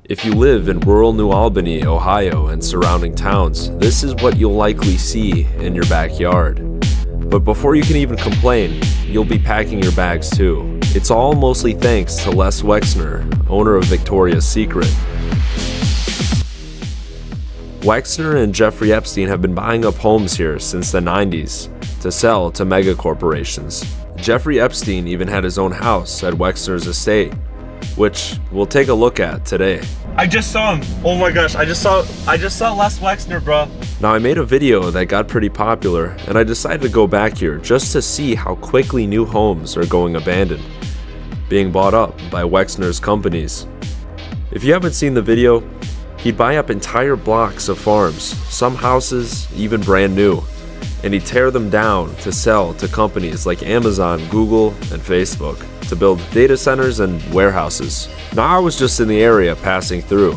If you live in rural New Albany, Ohio, and surrounding towns, this is what you'll likely see in your backyard. But before you can even complain, you'll be packing your bags too. It's all mostly thanks to Les Wexner, owner of Victoria's Secret. Wexner and Jeffrey Epstein have been buying up homes here since the 90s to sell to mega corporations. Jeffrey Epstein even had his own house at Wexner's estate, which we'll take a look at today. I just saw him. Oh my gosh, I just saw Les Wexner, bro. Now, I made a video that got pretty popular, and I decided to go back here just to see how quickly new homes are going abandoned, being bought up by Wexner's companies. If you haven't seen the video, he'd buy up entire blocks of farms, some houses even brand new, and he'd tear them down to sell to companies like Amazon, Google, and Facebook to build data centers and warehouses. Now, I was just in the area passing through.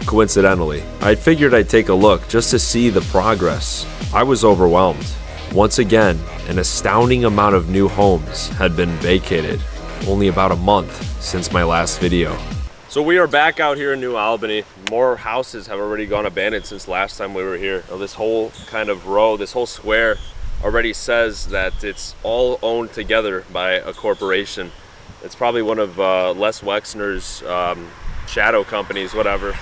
Coincidentally, I figured I'd take a look just to see the progress. I was overwhelmed. Once again, an astounding amount of new homes had been vacated, only about a month since my last video. So we are back out here in New Albany. More houses have already gone abandoned since last time we were here. This whole kind of row, this whole square already says that it's all owned together by a corporation. It's probably one of Les Wexner's shadow companies, whatever.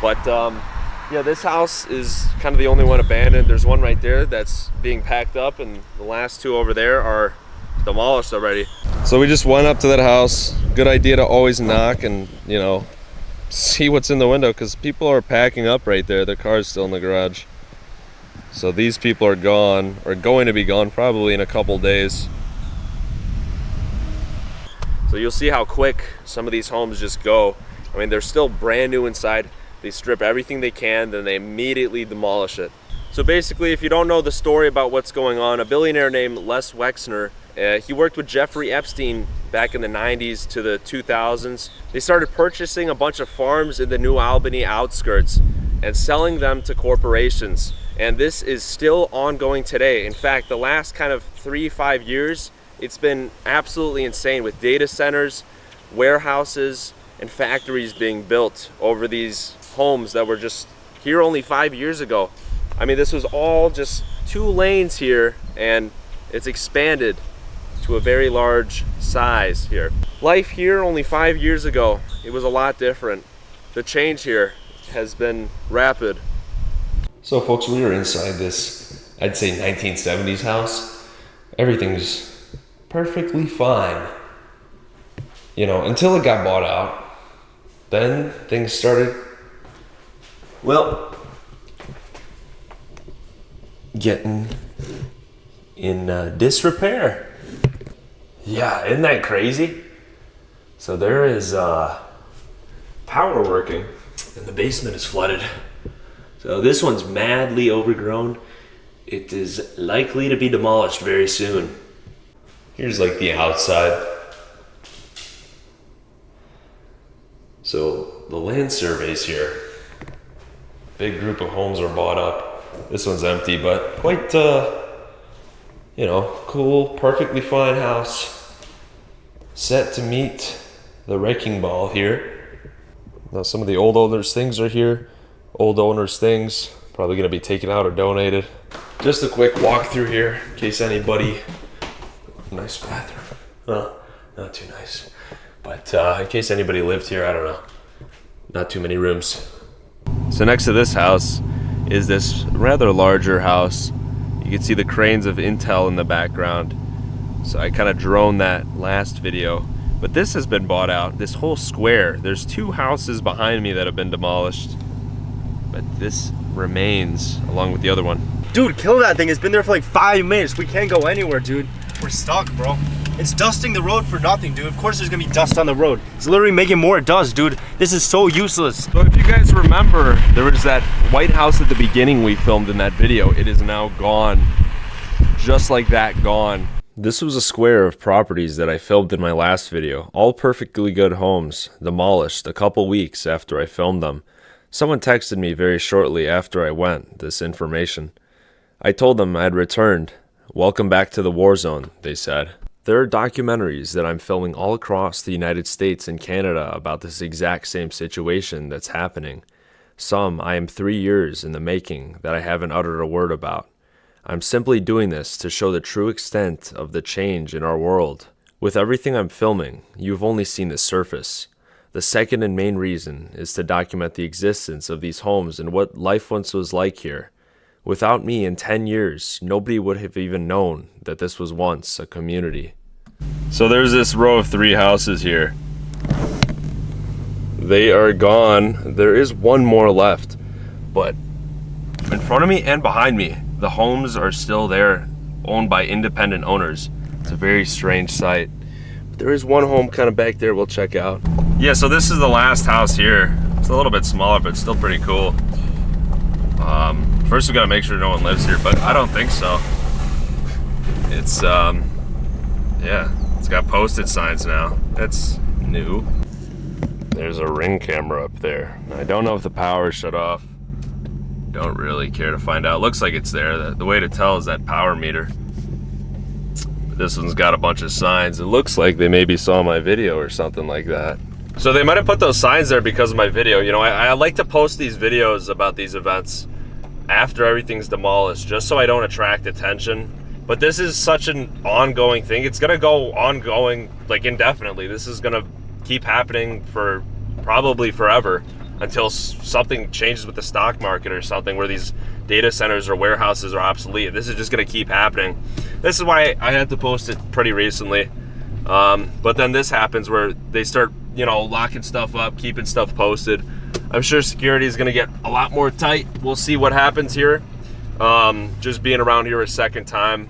But yeah, this house is kind of the only one abandoned. There's one right there that's being packed up, and the last two over there are demolished already. So we just went up to that house. Good idea to always knock and, you know, see what's in the window, because people are packing up right there. Their car's still in the garage. So these people are gone, or going to be gone probably in a couple days. So you'll see how quick some of these homes just go. I mean, they're still brand new inside. They strip everything they can, then they immediately demolish it. So basically, if you don't know the story about what's going on, a billionaire named Les Wexner, he worked with Jeffrey Epstein back in the 90s to the 2000s. They started purchasing a bunch of farms in the New Albany outskirts and selling them to corporations. And this is still ongoing today. In fact, the last kind of 3-5 years, it's been absolutely insane with data centers, warehouses, and factories being built over these homes that were just here only 5 years ago. I mean, this was all just 2 lanes here, and it's expanded to a very large size here. Life here only 5 years ago, it was a lot different. The change here has been rapid. So folks, we are inside this, I'd say 1970s house. Everything's perfectly fine, you know, until it got bought out. Then things started, well, getting in disrepair. Yeah, isn't that crazy? So there is power working and the basement is flooded. So this one's madly overgrown. It is likely to be demolished very soon. Here's like the outside. So the land surveys here. Big group of homes are bought up. This one's empty, but quite, you know, cool, perfectly fine house. Set to meet the wrecking ball here. Now some of the old owners' things are here. Old owners' things, probably gonna be taken out or donated. Just a quick walk through here in case anybody, nice bathroom. Not too nice. But in case anybody lived here, I don't know. Not too many rooms. So next to this house is this rather larger house. You can see the cranes of Intel in the background. So I kind of droned that last video. But this has been bought out, this whole square. There's 2 houses behind me that have been demolished. But this remains along with the other one. Dude, kill that thing. It's been there for like 5 minutes. We can't go anywhere, dude. We're stuck, bro. It's dusting the road for nothing, dude. Of course there's gonna be dust on the road. It's literally making more dust, dude. This is so useless. So if you guys remember, there was that White House at the beginning we filmed in that video. It is now gone. Just like that, gone. This was a square of properties that I filmed in my last video. All perfectly good homes, demolished a couple weeks after I filmed them. Someone texted me very shortly after I went this information. I told them I had returned. Welcome back to the war zone, they said. There are documentaries that I'm filming all across the United States and Canada about this exact same situation that's happening. Some I am 3 years in the making that I haven't uttered a word about. I'm simply doing this to show the true extent of the change in our world. With everything I'm filming, you've only seen the surface. The second and main reason is to document the existence of these homes and what life once was like here. Without me, in 10 years, nobody would have even known that this was once a community. So there's this row of 3 houses here. They are gone. There is one more left, but in front of me and behind me, the homes are still there, owned by independent owners. It's a very strange sight. But there is one home kind of back there we'll check out. Yeah, so this is the last house here. It's a little bit smaller, but still pretty cool. First we gotta make sure no one lives here, but I don't think so. It's, yeah, it's got posted signs now. That's new. There's a Ring camera up there. I don't know if the power is shut off. Don't really care to find out. Looks like it's there. The way to tell is that power meter. But this one's got a bunch of signs. It looks like they maybe saw my video or something like that. So they might have put those signs there because of my video. You know, I like to post these videos about these events after everything's demolished, just so I don't attract attention. But this is such an ongoing thing. It's gonna go ongoing, like, indefinitely. This is gonna keep happening for probably forever until something changes with the stock market or something, where these data centers or warehouses are obsolete. This is just gonna keep happening. This is why I had to post it pretty recently. But then this happens where they start, you know, locking stuff up, keeping stuff posted. I'm sure security is gonna get a lot more tight. We'll see what happens here. Just being around here a second time,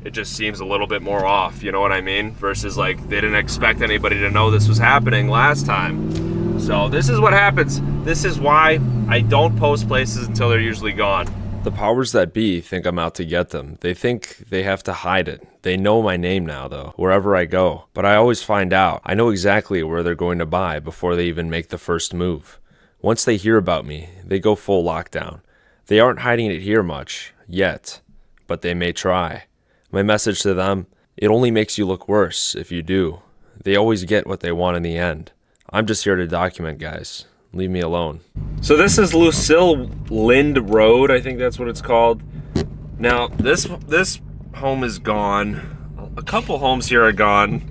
it just seems a little bit more off, you know what I mean? Versus, like, they didn't expect anybody to know this was happening last time. So this is what happens. This is why I don't post places until they're usually gone. The powers that be think I'm out to get them. They think they have to hide it. They know my name now, though, wherever I go. But I always find out. I know exactly where they're going to buy before they even make the first move. Once they hear about me, they go full lockdown. They aren't hiding it here much, yet, but they may try. My message to them, it only makes you look worse if you do. They always get what they want in the end. I'm just here to document, guys. Leave me alone. So this is Lucille Lind Road, I think that's what it's called. Now, this home is gone. A couple homes here are gone.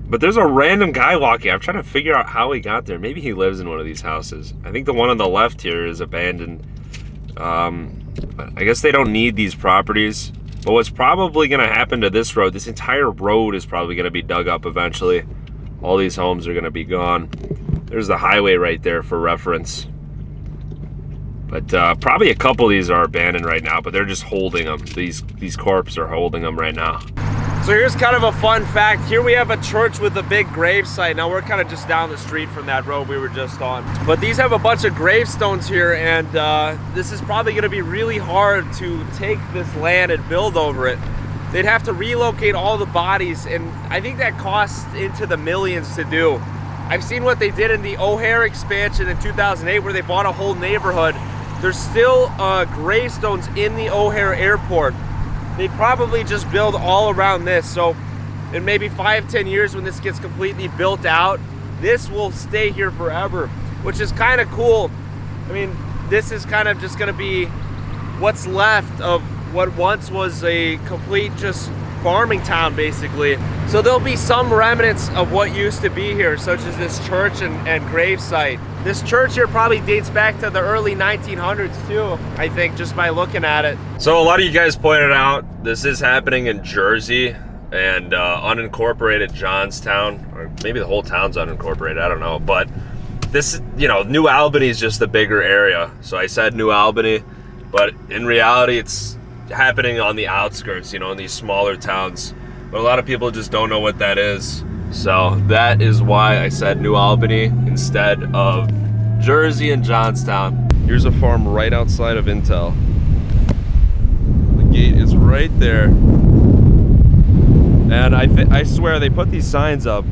But there's a random guy walking. I'm trying to figure out how he got there. Maybe he lives in one of these houses. I think the one on the left here is abandoned. But I guess they don't need these properties. But what's probably going to happen to this road, this entire road is probably going to be dug up eventually. All these homes are going to be gone. There's the highway right there for reference. But probably a couple of these are abandoned right now, but they're just holding them. These corpses are holding them right now. So here's kind of a fun fact. Here we have a church with a big grave site. Now we're kind of just down the street from that road we were just on. But these have a bunch of gravestones here, and this is probably gonna be really hard to take this land and build over it. They'd have to relocate all the bodies, and I think that costs into the millions to do. I've seen what they did in the O'Hare expansion in 2008 where they bought a whole neighborhood. There's still gravestones in the O'Hare airport. They'd probably just build all around this. So in maybe 5-10 years when this gets completely built out, this will stay here forever, which is kind of cool. I mean, this is kind of just gonna be what's left of what once was a complete just farming town, basically. So there'll be some remnants of what used to be here, such as this church and grave site. This church here probably dates back to the early 1900s too, I think, just by looking at it. So a lot of you guys pointed out this is happening in Jersey and unincorporated Johnstown, or maybe the whole town's unincorporated, I don't know. But this, you know, New Albany is just the bigger area. So I said New Albany, but in reality it's happening on the outskirts, you know, in these smaller towns. But a lot of people just don't know what that is. So that is why I said New Albany instead of Jersey and Johnstown. Here's a farm right outside of Intel. The gate is right there. And I swear they put these signs up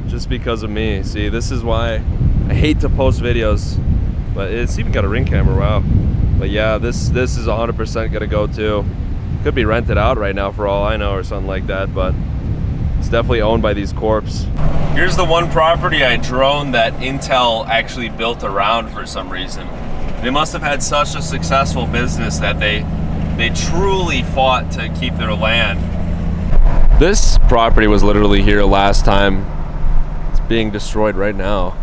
just because of me. See, this is why I hate to post videos. But it's even got a Ring camera, wow. But yeah, this is 100% gonna go too. Could be rented out right now for all I know or something like that, but It's definitely owned by these corps. Here's the one property I droned that Intel actually built around for some reason. They must have had such a successful business that they truly fought to keep their land. This property was literally here last time. It's being destroyed right now.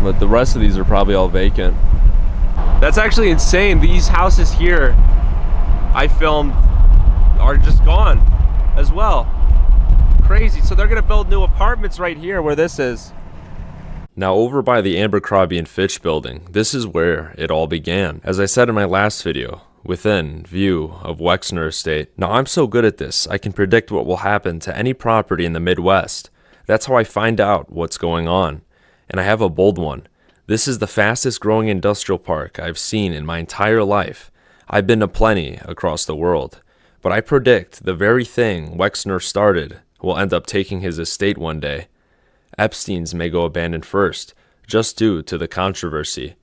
But the rest of these are probably all vacant. That's actually insane. These houses here I filmed are just gone as well. Crazy. So they're gonna build new apartments right here where this is. Now over by the Abercrombie and Fitch building, this is where it all began. As I said in my last video, within view of Wexner Estate. Now I'm so good at this, I can predict what will happen to any property in the Midwest. That's how I find out what's going on. And I have a bold one. This is the fastest growing industrial park I've seen in my entire life. I've been to plenty across the world. But I predict the very thing Wexner started will end up taking his estate one day. Epstein's may go abandoned first, just due to the controversy.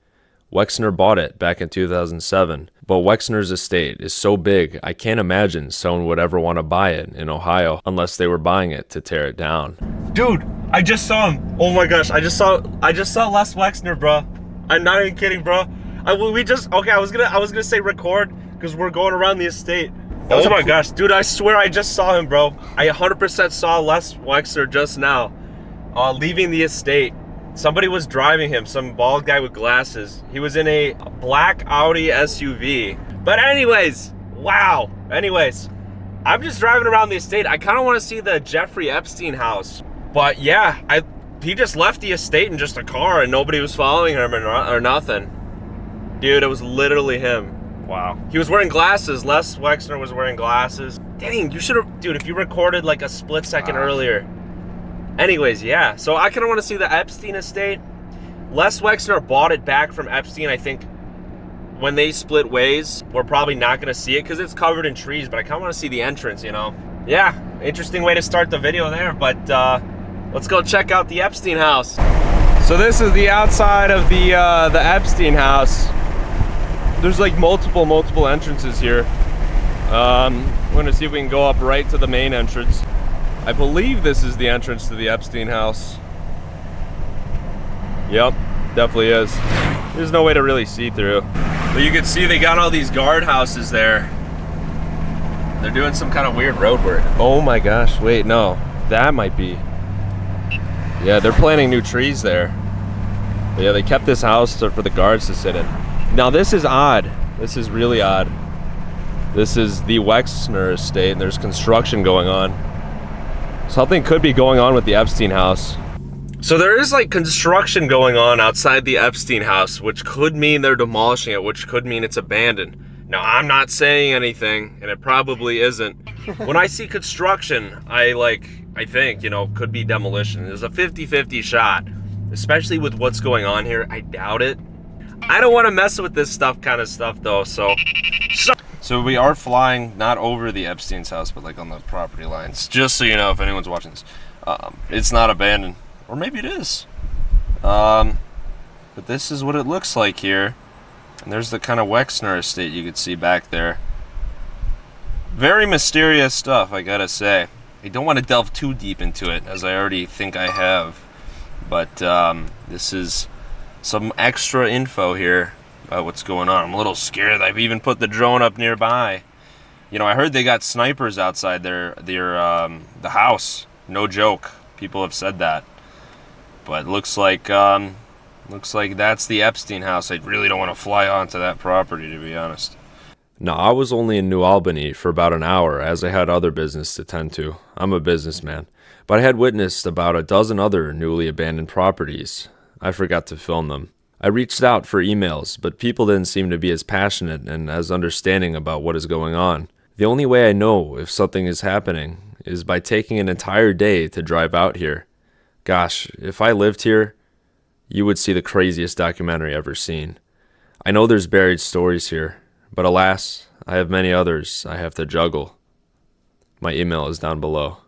Wexner bought it back in 2007, but Wexner's estate is so big I can't imagine someone would ever want to buy it in Ohio unless they were buying it to tear it down. Dude, I just saw him. Oh my gosh, I just saw Les Wexner, bro. I'm not even kidding, bro. I was gonna say record because we're going around the estate. Oh my gosh, dude, I swear I just saw him, bro. I 100% saw Les Wexner just now, leaving the estate. Somebody was driving him, some bald guy with glasses. He was in a black Audi SUV. But anyways, wow. Anyways, I'm just driving around the estate. I kind of want to see the Jeffrey Epstein house. But yeah, he just left the estate in just a car and nobody was following him or nothing. Dude, it was literally him. Wow. He was wearing glasses. Les Wexner was wearing glasses. Dang, you should have, dude, if you recorded like a split second earlier. Anyways, yeah, so I kind of want to see the Epstein estate. Les Wexner bought it back from Epstein, I think, when they split ways. We're probably not going to see it because it's covered in trees, but I kind of want to see the entrance, you know? Yeah, interesting way to start the video there, but let's go check out the Epstein house. So this is the outside of the Epstein house. There's like multiple entrances here. We're going to see if we can go up right to the main entrance. I believe this is the entrance to the Epstein house. Yep, definitely is. There's no way to really see through. But you can see they got all these guard houses there. They're doing some kind of weird road work. Oh my gosh, wait, no. That might be. Yeah, they're planting new trees there. But yeah, they kept this house for the guards to sit in. Now this is odd. This is really odd. This is the Wexner estate and there's construction going on. Something could be going on with the Epstein house. So there is like construction going on outside the Epstein house, which could mean they're demolishing it, which could mean it's abandoned. Now, I'm not saying anything, and it probably isn't. When I see construction, I think, you know, could be demolition. There's a 50-50 shot, especially with what's going on here. I doubt it. I don't want to mess with this kind of stuff though, so we are flying not over the Epstein's house, but like on the property lines. Just so you know, if anyone's watching this, it's not abandoned, or maybe it is. But this is what it looks like here, and there's the kind of Wexner estate you could see back there. Very mysterious stuff, I gotta say. I don't want to delve too deep into it, as I already think I have. But this is some extra info here about what's going on. I'm a little scared. I've even put the drone up nearby. You know, I heard they got snipers outside the house. No joke. People have said that. But looks like that's the Epstein house. I really don't want to fly onto that property, to be honest. Now, I was only in New Albany for about an hour as I had other business to tend to. I'm a businessman. But I had witnessed about a dozen other newly abandoned properties. I forgot to film them. I reached out for emails, but people didn't seem to be as passionate and as understanding about what is going on. The only way I know if something is happening is by taking an entire day to drive out here. Gosh, if I lived here, you would see the craziest documentary ever seen. I know there's buried stories here, but alas, I have many others I have to juggle. My email is down below.